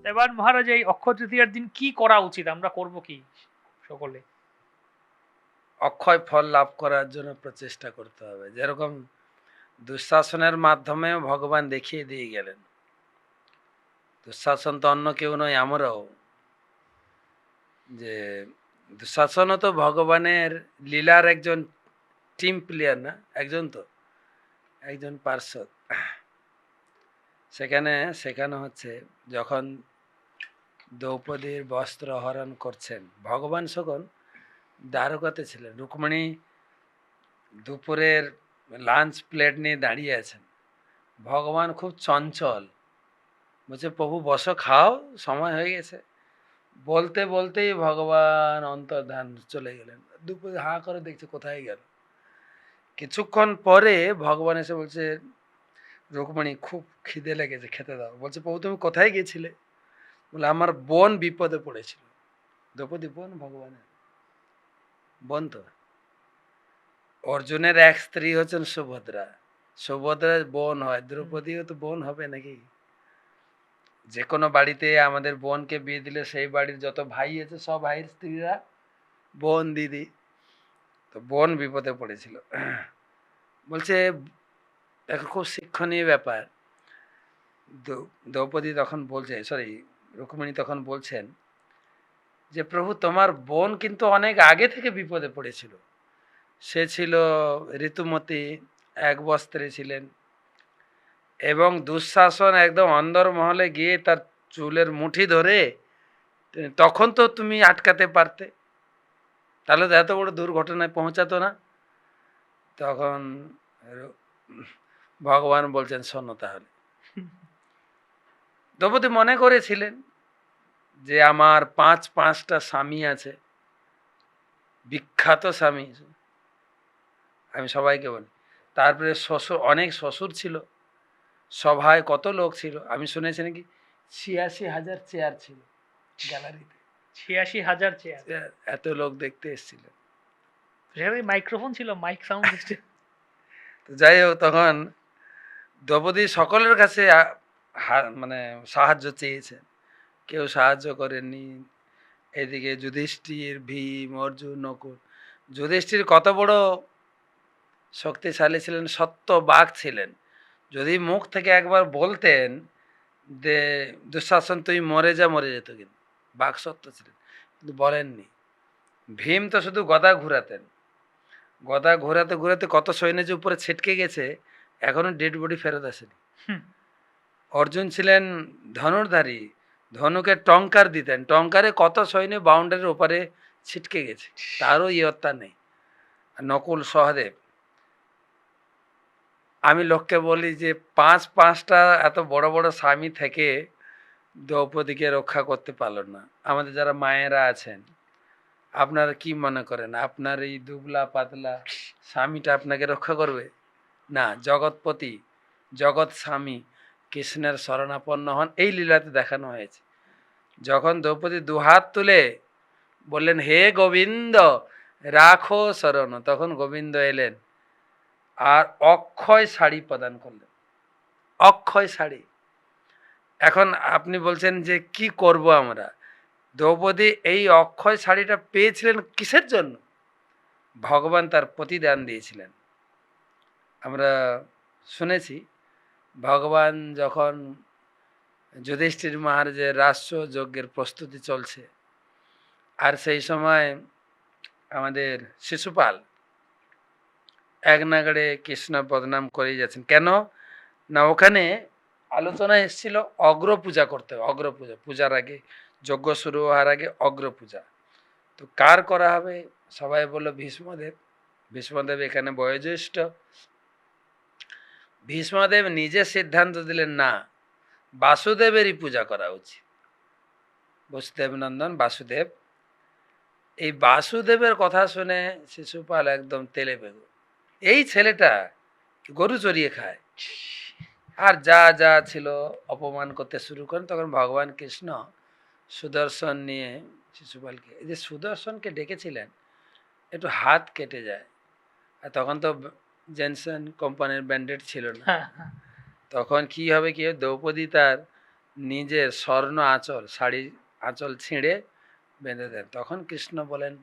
এবার মহারাজ এই অক্ষয় তৃতীয়ার দিন কি করা উচিত, আমরা করব কি সকলে? অক্ষয় ফল লাভ করার জন্য প্রচেষ্টা করতে হবে। যেরকম দুঃশাসনের মাধ্যমেও ভগবান দেখিয়ে দিয়ে গেলেন। দুঃশাসন তো অন্য কেউ নয়, আমরাও। যে দুঃশাসনও তো ভগবানের লীলার একজন টিম প্লেয়ার না, একজন পার্শ্বদ। সেখানে শেখানো হচ্ছে যখন দ্রৌপদীর বস্ত্র হরণ করছেন, ভগবান সকল দ্বারকাতে ছিলেন, রুক্মিণী দুপুরের লাঞ্চ প্লেট নিয়ে দাঁড়িয়ে আছেন, ভগবান খুব চঞ্চল, বলছে প্রভু বসো, খাও, সময় হয়ে গেছে। বলতে বলতেই ভগবান অন্তর্ধান চলে গেলেন। দুপুরে হাঁ করে দেখছে কোথায় গেল। কিছুক্ষণ পরে ভগবান এসে বলছে, রুক্মিণী খুব খিদে লেগেছে, খেতে দাও। বলছে প্রভু তুমি কোথায় গেছিলে? বলে আমার বোন বিপদে পড়েছিল। দ্রৌপদী বোন, ভগবানের বোন তো। অর্জুনের এক স্ত্রী হচ্ছেন সুভদ্রা, সুভদ্রার বোন হয়, দ্রৌপদীও তো বোন হবে নাকি? যে কোনো বাড়িতে আমাদের বোনকে বিয়ে দিলে সেই বাড়ির যত ভাই আছে সব ভাইয়ের স্ত্রীরা বোন, দিদি। তো বোন বিপদে পড়েছিল। বলছে এখন খুব শিক্ষণীয় ব্যাপার। দ্রৌপদী তখন বলছে, সরি রুক্মিণী তখন বলছেন যে প্রভু তোমার বোন কিন্তু অনেক আগে থেকে বিপদে পড়েছিল। সে ছিল ঋতুমতী, এক বস্ত্রে ছিলেন, এবং দুঃশাসন একদম অন্দরমহলে গিয়ে তার চুলের মুঠি ধরে, তখন তো তুমি আটকাতে পারতে, তাহলে তো এত বড় দুর্ঘটনায় পৌঁছাতো না। তখন ভগবান বলছেন শোনো, তাহলে দ্রৌপদী মনে করেছিলেন যে আমার পাঁচটা স্বামী আছে, বিখ্যাত স্বামী, আমি সবাইকে বলি। তারপরে শ্বশুর, অনেক শ্বশুর ছিল, সভায় কত লোক ছিল, আমি শুনেছি নাকি ৮৬,০০০ চেয়ার ছিল গ্যালারিতে। ৮৬,০০০ চেয়ার, এত লোক দেখতে এসেছিলেন। সেখানে মাইক্রোফোন ছিল, মাইক সাউন্ড সিস্টেম। তো যাই হোক, তখন দ্রৌপদী সকলের কাছে মানে সাহায্য চেয়েছেন, কেউ সাহায্য করেননি। এদিকে যুধিষ্ঠির, ভীম, অর্জুন, নকুল। যুধিষ্ঠির কত বড় শক্তিশালী ছিলেন, সত্যবাক ছিলেন। যদি মুখ থেকে একবার বলতেন যে দুঃশাসন তুই মরে যা, মরে যেত, কিন্তু বাক সত্য ছিলেন, কিন্তু বলেননি। ভীম তো শুধু গদা ঘুরাতেন, গদা ঘোরাতে ঘোরাতে কত সৈন্য যে উপরে ছিটকে গেছে, এখনো ডেড বডি ফেরত আসেনি। অর্জুন ছিলেন ধনুর্ধারী, ধনুকে টঙ্কার দিতেন, টঙ্কারে কত সৈন্য বাউন্ডারির ওপারে ছিটকে গেছে, তারও ইয়ত্তা নেই। নকুল, সহদেব। আমি লোককে বলি যে পাঁচটা এত বড় বড় স্বামী থেকে দ্রৌপদীকে রক্ষা করতে পারল না। আমাদের যারা মায়েরা আছেন, আপনারা কি মনে করেন আপনার এই দুবলা পাতলা স্বামীটা আপনাকে রক্ষা করবে? না, জগৎপতি, জগৎ স্বামী কৃষ্ণের শরণাপন্ন হন, এই লীলাতে দেখানো হয়েছে। যখন দ্রৌপদী দুহাত তুলে বললেন হে গোবিন্দ রাখো শরণ, তখন গোবিন্দ এলেন আর অক্ষয় শাড়ি প্রদান করলেন, অক্ষয় শাড়ি। এখন আপনি বলছেন যে কি করব আমরা? দ্রৌপদী এই অক্ষয় শাড়িটা পেয়েছিলেন কিসের জন্য? ভগবান তার প্রতিদান দিয়েছিলেন। আমরা শুনেছি ভগবান যখন যুধিষ্ঠির মহারাজের রাষ্ট্র যজ্ঞের প্রস্তুতি চলছে, আর সেই সময় আমাদের শিশুপাল এক নাগাড়ে কৃষ্ণ বদনাম করেই যাচ্ছেন। কেন না, ওখানে আলোচনা এসেছিল অগ্র পূজা করতে হবে, অগ্র পূজা, পূজার আগে, যজ্ঞ শুরু হওয়ার আগে অগ্র পূজা। তো কার করা হবে? সবাই বললো ভীষ্মদেব। ভীষ্মদেব এখানে বয়োজ্যেষ্ঠ। ভীষ্মদেব নিজে সিদ্ধান্ত দিলেন না, বাসুদেবেরই পূজা করা উচিত। বসুদেব নন্দন বাসুদেব। এই বাসুদেবের কথা শুনে শিশুপাল একদম তেলে বেগুন, এই ছেলেটা গরু চড়িয়ে খায়, আর যা যা ছিল অপমান করতে শুরু করেন। তখন ভগবান কৃষ্ণ সুদর্শন নিয়ে শিশুপালকে, এই যে সুদর্শনকে ডেকেছিলেন, একটু হাত কেটে যায়। আর তখন তো জেনসন কোম্পানির ব্যান্ডেড ছিল না, তখন কি হবে, দ্রৌপদী তার নিজের স্বর্ণ আঁচল, শাড়ি আঁচল ছিঁড়ে বেঁধে দেন। তখন কৃষ্ণ বলেন,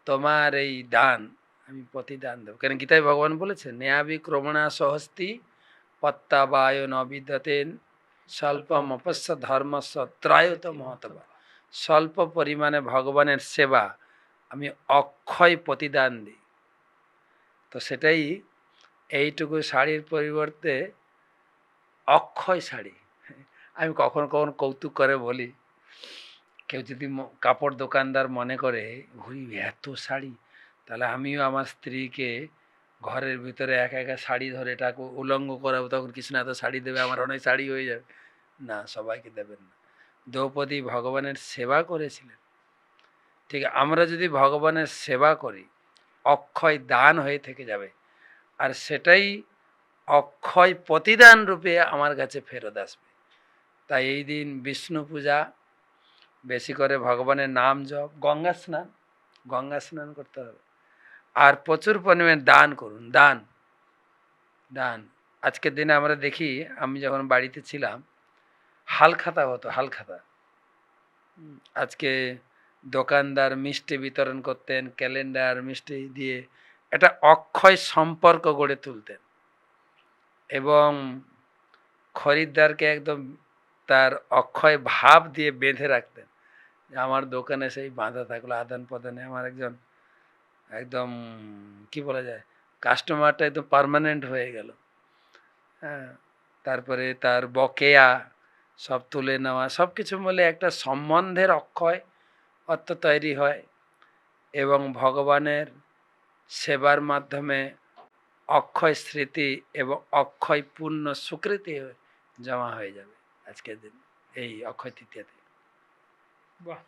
তোমার এই দান আমি প্রতিদান দেবো। কেন গীতায় ভগবান বলেছেন, নেয়াবিক্রমণা সহস্তি পত্তাবায় নবিদ্যতেন স্বল্পম অপস্য ধর্মস্য ত্রায়ত মহতবা। স্বল্প পরিমাণে ভগবানের সেবা আমি অক্ষয় প্রতিদান দিই। তো সেটাই, এইটুকু শাড়ির পরিবর্তে অক্ষয় শাড়ি। আমি কখন কখন কৌতুক করে বলি, কেউ যদি কাপড় দোকানদার মনে করে ওই এত শাড়ি, তাহলে আমিও আমার স্ত্রীকে ঘরের ভিতরে একা একা শাড়ি ধরে এটাকে উলঙ্গ করাবো, তখন কৃষ্ণ এত শাড়ি দেবে, আমার অনেক শাড়ি হয়ে যাবে। না, সবাইকে দেবেন না। দ্রৌপদী ভগবানের সেবা করেছিলেন। ঠিক আমরা যদি ভগবানের সেবা করি, অক্ষয় দান হয়ে থেকে যাবে, আর সেটাই অক্ষয় প্রতিদান রূপে আমার কাছে ফেরত আসবে। তাই এই দিন বিষ্ণু পূজা, বেশি করে ভগবানের নাম জপ, গঙ্গা স্নান করতে হবে, আর প্রচুর পরিমাণে দান করুন। দান দান আজকের দিনে আমরা দেখি, আমি যখন বাড়িতে ছিলাম হালখাতা হতো, হালখাতা। আজকে দোকানদার মিষ্টি বিতরণ করতেন, ক্যালেন্ডার মিষ্টি দিয়ে একটা অক্ষয় সম্পর্ক গড়ে তুলতেন, এবং খরিদ্দারকে একদম তার অক্ষয় ভাব দিয়ে বেঁধে রাখতেন। আমার দোকানে সেই বাঁধা থাকলো, আদান প্রদানে আমার একদম কি বলা যায়, কাস্টমারটা একদম পার্মানেন্ট হয়ে গেল। হ্যাঁ, তারপরে তার বকেয়া সব তুলে নেওয়া, সব কিছু মিলে একটা সম্বন্ধের অক্ষয় অর্থ তৈরি হয়, এবং ভগবানের সেবার মাধ্যমে অক্ষয় স্মৃতি এবং অক্ষয় পূর্ণ স্বীকৃতি জমা হয়ে যাবে আজকের দিন, এই অক্ষয় তৃতীয়াতে। বাহ!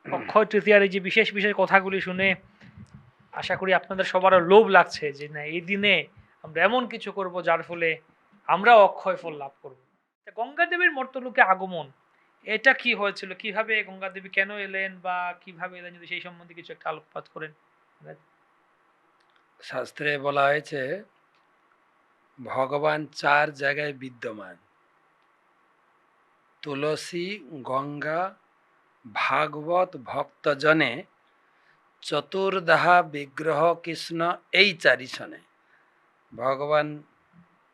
অক্ষয় তৃতীয়ার এই যে বিশেষ বিশেষ কথাগুলি শুনে আশা করি আপনাদের সবারও লোভ লাগছে যে না, এই দিনে আমরা এমন কিছু করব যার ফলে আমরাও অক্ষয় ফল লাভ করব। গঙ্গা দেবীর মর্তলোকে আগমন, এটা কি হয়েছিল, কিভাবে গঙ্গা দেবী কেন এলেন বা কিভাবে এলেন, যদি সেই সম্বন্ধে কিছু একটা আলোকপাত করেন। শাস্ত্রে বলা হয়েছে ভগবান 4 জায়গায় বিদ্যমান: তুলসী, গঙ্গা, ভাগবত ভক্তজনে, চতুর্দাহা বিগ্রহ কৃষ্ণ, এই 4 সনে ভগবান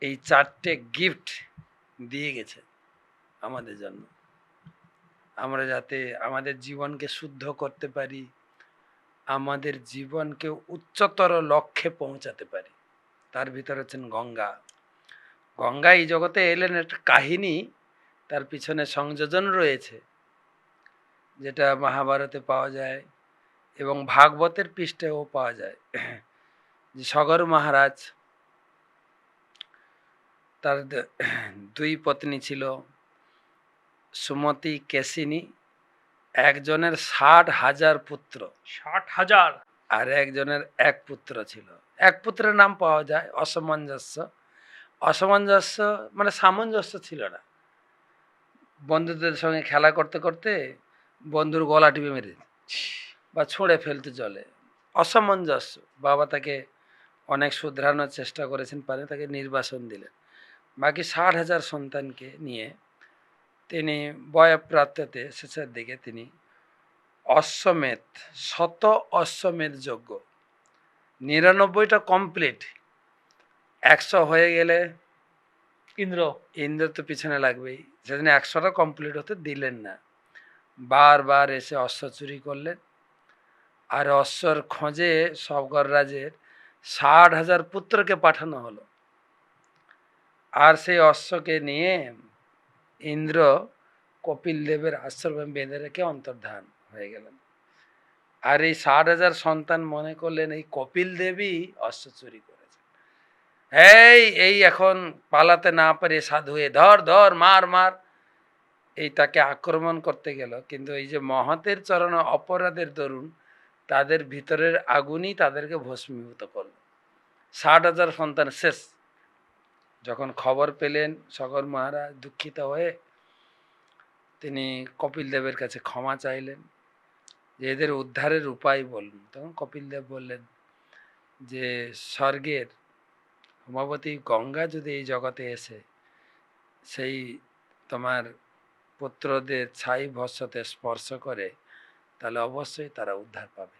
এই 4টে গিফট দিয়ে গেছে আমাদের জন্য, আমরা যাতে আমাদের জীবনকে শুদ্ধ করতে পারি, আমাদের জীবনকে উচ্চতর লক্ষ্যে পৌঁছাতে পারি। তার ভিতরে হচ্ছেন গঙ্গা। গঙ্গা এই জগতে এলেন একটা কাহিনী, তার পিছনে সংযোজন রয়েছে, যেটা মহাভারতে পাওয়া যায় এবং ভাগবতের পৃষ্ঠেও পাওয়া যায়। যে সগর মহারাজ, তার 2 পত্নী ছিল, সুমতি, কেশিনী। একজনের 60,000 পুত্র, 60,000। আর একজনের 1 পুত্র ছিল। 1 পুত্রের নাম পাওয়া যায় অসামঞ্জস্য। অসামঞ্জস্য মানে সামঞ্জস্য ছিল না, বন্ধুদের সঙ্গে খেলা করতে করতে বন্ধুর গলা টিপে মেরে বা ছুঁড়ে ফেলতে চলে, অসামঞ্জস্য। বাবা তাকে অনেক শুধরানোর চেষ্টা করেছেন, পারে তাকে নির্বাসন দিলেন। বাকি 60,000 সন্তানকে নিয়ে তিনি বয়প্রাপ্ততে শেষের দিকে তিনি অশ্বমেধ, শত অশ্বমেধ যজ্ঞ, 99টা কমপ্লিট, 100 হয়ে গেলে ইন্দ্র তো পিছনে লাগবেই, সেদিন 100টা কমপ্লিট হতে দিলেন না। বারবার এসে অশ্ব চুরি করলেন, আর অশ্বর খোঁজে সগর রাজের 60,000 পুত্রকে পাঠানো হলো, আর সেই অশ্বকে নিয়ে ইন্দ্র কপিল দেবের আশ্রমে বেঁধে রেখে অন্তর্ধান হয়ে গেলেন। আর এই 60,000 সন্তান মনে করলেন এই কপিল দেবী অশ্ব চুরি করেছেন, এই এখন পালাতে না পারে সাধু হয়ে ধর ধর মার মার, এই তাকে আক্রমণ করতে গেল। কিন্তু এই যে মহতের চরণে অপরাধের দরুন তাদের ভিতরের আগুনই তাদেরকে ভস্মীভূত করল। 60,000 সন্তান শেষ। যখন খবর পেলেন সগর মহারাজ দুঃখিত হয়ে তিনি কপিল দেবের কাছে ক্ষমা চাইলেন, যে এদের উদ্ধারের উপায় বলুন। তখন কপিল দেব বললেন যে স্বর্গের হোমাবতী গঙ্গা যদি এই জগতে এসে সেই তোমার পুত্রদের ছাই ভস্মতে স্পর্শ করে তাহলে অবশ্যই তারা উদ্ধার পাবে।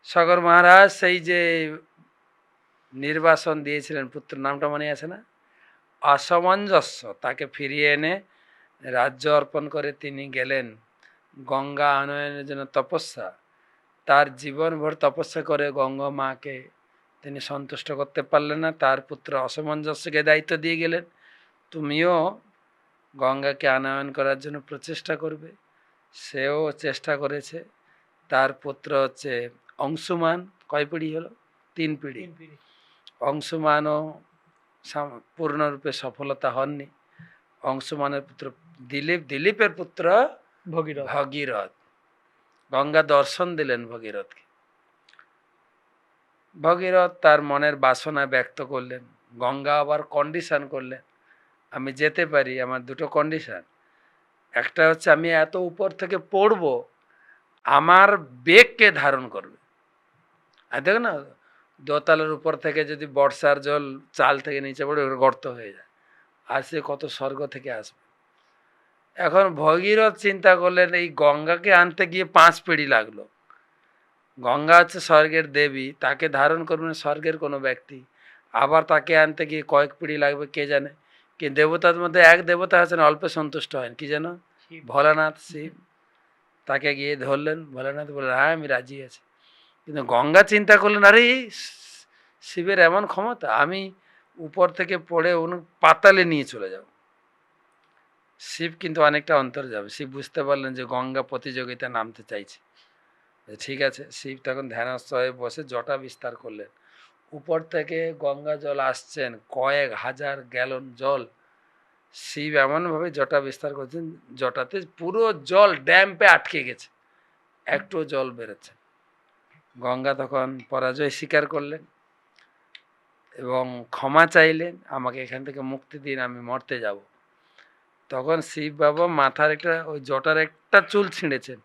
সগর মহারাজ সেই যে নির্বাসন দিয়েছিলেন, পুত্র নামটা মনে আছে না, অসামঞ্জস্য, তাকে ফিরিয়ে এনে রাজ্য অর্পণ করে তিনি গেলেন গঙ্গা আনয়নের জন্য তপস্যা। তার জীবনভর তপস্যা করে গঙ্গা মাকে তিনি সন্তুষ্ট করতে পারলেন না। তার পুত্র অসামঞ্জস্যকে দায়িত্ব দিয়ে গেলেন, তুমিও গঙ্গাকে আনয়ন করার জন্য প্রচেষ্টা করবে। সেও চেষ্টা করেছে। তার পুত্র হচ্ছে অংশুমান। কয় পিঢ়ি হলো? 3 পিঢ়ি। অংশুমানও পূর্ণরূপে সফলতা হননি। অংশুমানের পুত্র দিলীপ, দিলীপের পুত্র ভগীরথ গঙ্গা দর্শন দিলেন ভগীরথকে। ভগীরথ তার মনের বাসনা ব্যক্ত করলেন। গঙ্গা আবার কন্ডিশন করলেন, আমি যেতে পারি, আমার 2টো কন্ডিশন। একটা হচ্ছে আমি এত উপর থেকে পড়ব, আমার বেগকে ধারণ করবে। আর দেখো না, দোতলার উপর থেকে যদি বর্ষার জল চাল থেকে নিচে পড়ে গর্ত হয়ে যায়, আর সে কত স্বর্গ থেকে আসবে। এখন ভগীরথ চিন্তা করলেন এই গঙ্গাকে আনতে গিয়ে 5 পিঢ়ি লাগলো। গঙ্গা হচ্ছে স্বর্গের দেবী, তাকে ধারণ করবেন স্বর্গের কোনো ব্যক্তি, আবার তাকে আনতে গিয়ে কয়েক পিঢ়ি লাগবে কে জানে। কি দেবতার মধ্যে এক দেবতা আছেন অল্পে সন্তুষ্ট হয়, কি যেন ভোলানাথ, শিব। তাকে গিয়ে ধরলেন, ভোলানাথ বললেন হ্যাঁ আমি রাজি আছি। কিন্তু গঙ্গা চিন্তা করলেন, আরে শিবের এমন ক্ষমতা, আমি উপর থেকে পড়ে পাতালে নিয়ে চলে যাব। শিব কিন্তু অনেকটা অন্তর যাবে। শিব বুঝতে পারলেন যে গঙ্গা প্রতিযোগিতা নামতে চাইছে। ঠিক আছে, শিব তখন ধ্যানস্থ হয়ে বসে জটা বিস্তার করলেন। উপর থেকে গঙ্গা জল আসছেন, কয়েক হাজার গ্যালন জল। শিব এমনভাবে জটা বিস্তার করছেন, জটাতে পুরো জল ড্যাম্পে আটকে গেছে, একটু জল বেরোচ্ছে। গঙ্গা তখন পরাজয় স্বীকার করলেন এবং ক্ষমা চাইলেন, আমাকে এখান থেকে মুক্তি দিন, আমি মরতে যাব। তখন শিব বাবা মাথার একটা ওই জটার একটা চুল ছিঁড়েছেন,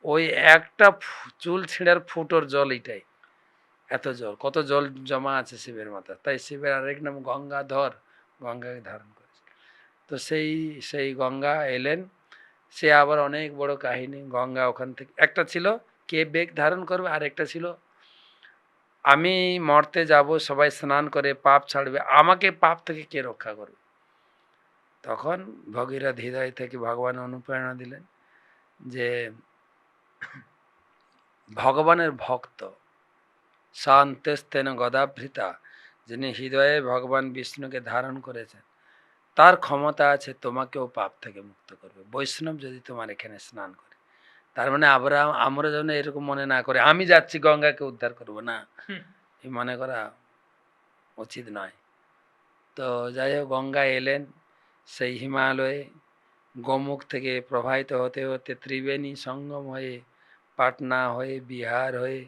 ওই একটা চুল ছিঁড়ার ফুটোর জল এটাই, এত জল, কত জল জমা আছে শিবের মাথা। তাই শিবের আরেক নাম গঙ্গাধর, গঙ্গাকে ধারণ করেছে। তো সেই গঙ্গা এলেন। সে আবার অনেক বড় কাহিনী। গঙ্গা ওখান থেকে একটা ছিল কে বেগ ধারণ করবে, আর একটা ছিল আমি মরতে যাব, সবাই স্নান করে পাপ ছাড়বে, আমাকে পাপ থেকে কে রক্ষা করবে। তখন ভগীরথ হৃদয় থেকে ভগবান অনুপ্রেরণা দিলেন যে ভগবানের ভক্ত শান্তেস্তেন গদাভৃতা, যিনি হৃদয়ে ভগবান বিষ্ণুকে ধারণ করেছেন, তার ক্ষমতা আছে তোমাকেও পাপ থেকে মুক্ত করবে। বৈষ্ণব যদি তোমার এখানে স্নান করে, তার মানে আমরা যেন এরকম মনে না করে আমি যাচ্ছি গঙ্গাকে উদ্ধার করব, না, এই মনে করা উচিত নয়। তো যাই হোক, গঙ্গা এলেন সেই হিমালয়ে, গোমুখ থেকে প্রবাহিত হতে হতে ত্রিবেণী সঙ্গম হয়ে, পাটনা হয়ে, বিহার হয়ে,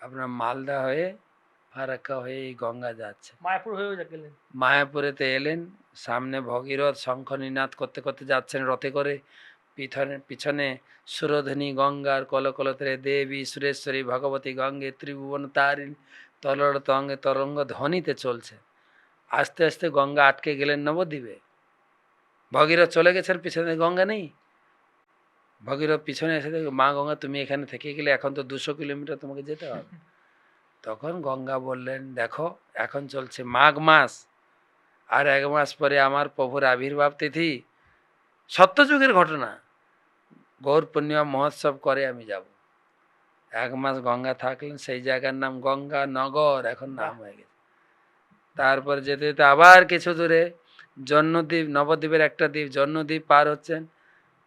আপনার মালদা হয়ে, ফারাক্কা হয়ে এই গঙ্গা যাচ্ছে। মায়াপুর হয়েও গেলেন, মায়াপুরেতে এলেন। সামনে ভগীরথ শঙ্খ নিনাদ করতে করতে যাচ্ছেন রথে করে, পিছনে সুরধনী গঙ্গার কলকলতরে দেবী সুরেশ্বরী ভগবতী গঙ্গে ত্রিভুবন তারিণী তলর তঙ্গে তরঙ্গ ধ্বনিতে চলছে। আস্তে আস্তে গঙ্গা আটকে গেলেন নবদ্বীপে। ভগীরথ চলে গেছেন, পিছনে গঙ্গা নেই। ভগীরথ পিছনে এসে দেখে, মা গঙ্গা তুমি এখানে থেকে গেলে, এখন তো 200 কিলোমিটার তোমাকে যেতে হবে। তখন গঙ্গা বললেন, দেখো এখন চলছে মাঘ মাস, আর 1 মাস পরে আমার প্রভুর আবির্ভাব তিথি, সত্যযুগের ঘটনা, গৌর পূর্ণিমা মহোৎসব করে আমি যাব। 1 মাস গঙ্গা থাকলেন, সেই জায়গার নাম গঙ্গা নগর এখন নাম হয়ে গেছে। তারপর যেতে যেতে আবার কিছু দূরে জন্মদ্বীপ, নবদ্বীপের একটা দ্বীপ জন্মদ্বীপ পার হচ্ছেন,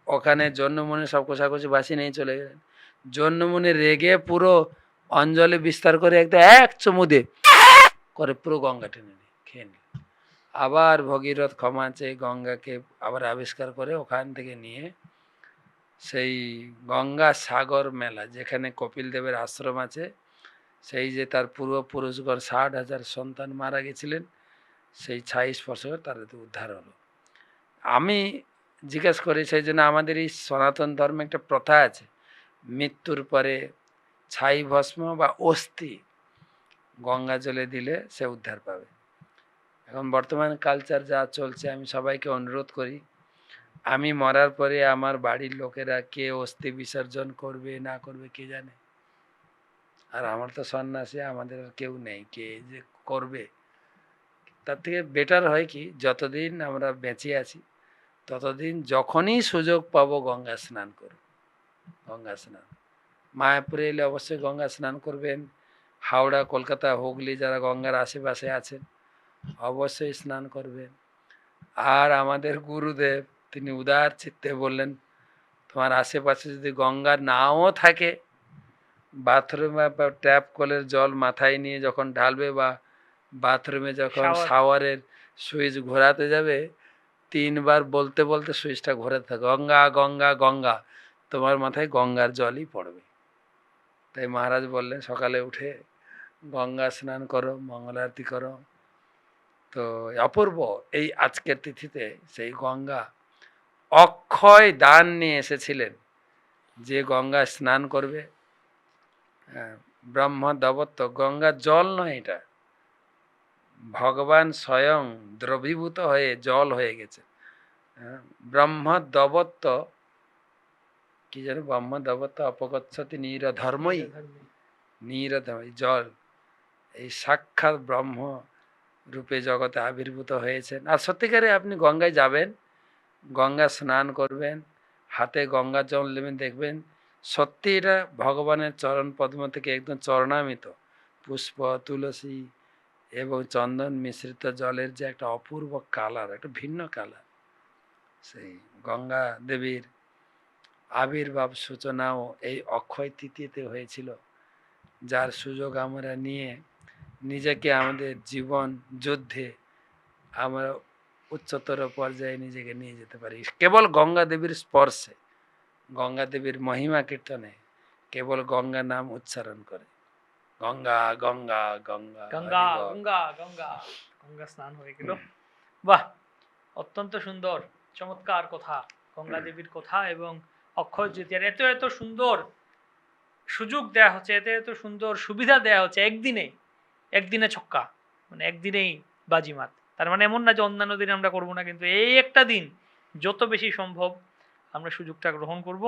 ওখানে জন্মমুনি সব কোষাকুষি বাসি নিয়ে চলে গেলেন। জন্মমুনি রেগে পুরো অঞ্জলি বিস্তার করে একদম এক চুমু দিয়ে করে পুরো গঙ্গা টেনে খেয়ে নিল। আবার ভগীরথ ক্ষমা চেয়ে গঙ্গাকে আবার আবিষ্কার করে ওখান থেকে নিয়ে সেই গঙ্গা সাগর মেলা, যেখানে কপিল দেবের আশ্রম আছে, সেই যে তার পূর্বপুরুষগণ 60,000 সন্তান মারা গেছিলেন, সেই ছাই স্পর্শ করে তাদের উদ্ধার হলো। আমি জিজ্ঞেস করি, সেই জন্য আমাদের এই সনাতন ধর্মে একটা প্রথা আছে, মৃত্যুর পরে ছাই ভস্ম বা অস্থি গঙ্গা জলে দিলে সে উদ্ধার পাবে। এখন বর্তমান কালচার যা চলছে, আমি সবাইকে অনুরোধ করি, আমি মরার পরে আমার বাড়ির লোকেরা কে অস্থি বিসর্জন করবে না করবে কে জানে। আর আমার তো সন্ন্যাসী, আমাদের আর কেউ নেই কে যে করবে। তার থেকে বেটার হয় কি, যতদিন আমরা বেঁচে আছি ততদিন যখনই সুযোগ পাবো গঙ্গা স্নান করব। গঙ্গা স্নান, মায়াপুরে এলে অবশ্যই গঙ্গা স্নান করবেন। হাওড়া, কলকাতা, হুগলি যারা গঙ্গার আশেপাশে আছেন অবশ্যই স্নান করবেন। আর আমাদের গুরুদেব তিনি উদার চিত্তে বললেন, তোমার আশেপাশে যদি গঙ্গা নাও থাকে, বাথরুমে বা ট্যাপ কলের জল মাথায় নিয়ে যখন ঢালবে বা বাথরুমে যখন Shower. শাওয়ারের সুইচ ঘোরাতে যাবে, 3 বার বলতে বলতে সুইচটা ঘোরাতে থাকে, গঙ্গা গঙ্গা গঙ্গা, তোমার মাথায় গঙ্গার জলই পড়বে। তাই মহারাজ বললেন সকালে উঠে গঙ্গা স্নান করো, মঙ্গল আরতি করো। তো অপূর্ব এই আজকের তিথিতে সেই গঙ্গা অক্ষয় দান নিয়ে এসেছিলেন, যে গঙ্গা স্নান করবে, ব্রহ্ম দবত্ত, গঙ্গার জল নয় এটা, ভগবান স্বয়ং দ্রবীভূত হয়ে জল হয়ে গেছে। ব্রহ্ম দবত্ত, কি যেন, ব্রহ্ম দবত্ত অপগচ্ছতি নিরধর্মই, নিরধর্মই জল, এই সাক্ষাৎ ব্রহ্ম রূপে জগতে আবির্ভূত হয়েছেন। আর সত্যিকারে আপনি গঙ্গায় যাবেন, গঙ্গা স্নান করবেন, হাতে গঙ্গা জল নেবেন, দেখবেন সত্যি এটা ভগবানের চরণ পদ্ম থেকে একদম চরণামিত পুষ্প, তুলসী এবং চন্দন মিশ্রিত জলের যে একটা অপূর্ব কালার, একটা ভিন্ন কালার, সেই গঙ্গা দেবীর আবির্ভাব সূচনাও এই অক্ষয় তৃতীয়তে হয়েছিল, যার সুযোগ আমরা নিয়ে নিজেকে আমাদের জীবন যুদ্ধে আমরা উচ্চতর পর্যায়ে নিজেকে নিয়ে যেতে পারি কেবল গঙ্গা দেবীর স্পর্শে, গঙ্গা দেবীর মহিমা কীর্তনে, কেবল গঙ্গা নাম উচ্চারণ করে, গঙ্গা গঙ্গা গঙ্গা গঙ্গা হরি বল। গঙ্গা গঙ্গা, গঙ্গা স্নান হয়ে গেল। বাহ, অত্যন্ত সুন্দর, চমৎকার কথা, গঙ্গা দেবীর কথা এবং অক্ষয় তৃতীয়ার এত এত সুন্দর সুযোগ দেয়া হচ্ছে, এত এত সুন্দর সুবিধা দেয়া হচ্ছে, একদিনে ছক্কা, মানে একদিনেই বাজিমাত। তার মানে এমন না যে অন্যান্য দিন আমরা করবো না, কিন্তু এই একটা দিন যত বেশি সম্ভব আমরা সুযোগটা গ্রহণ করব।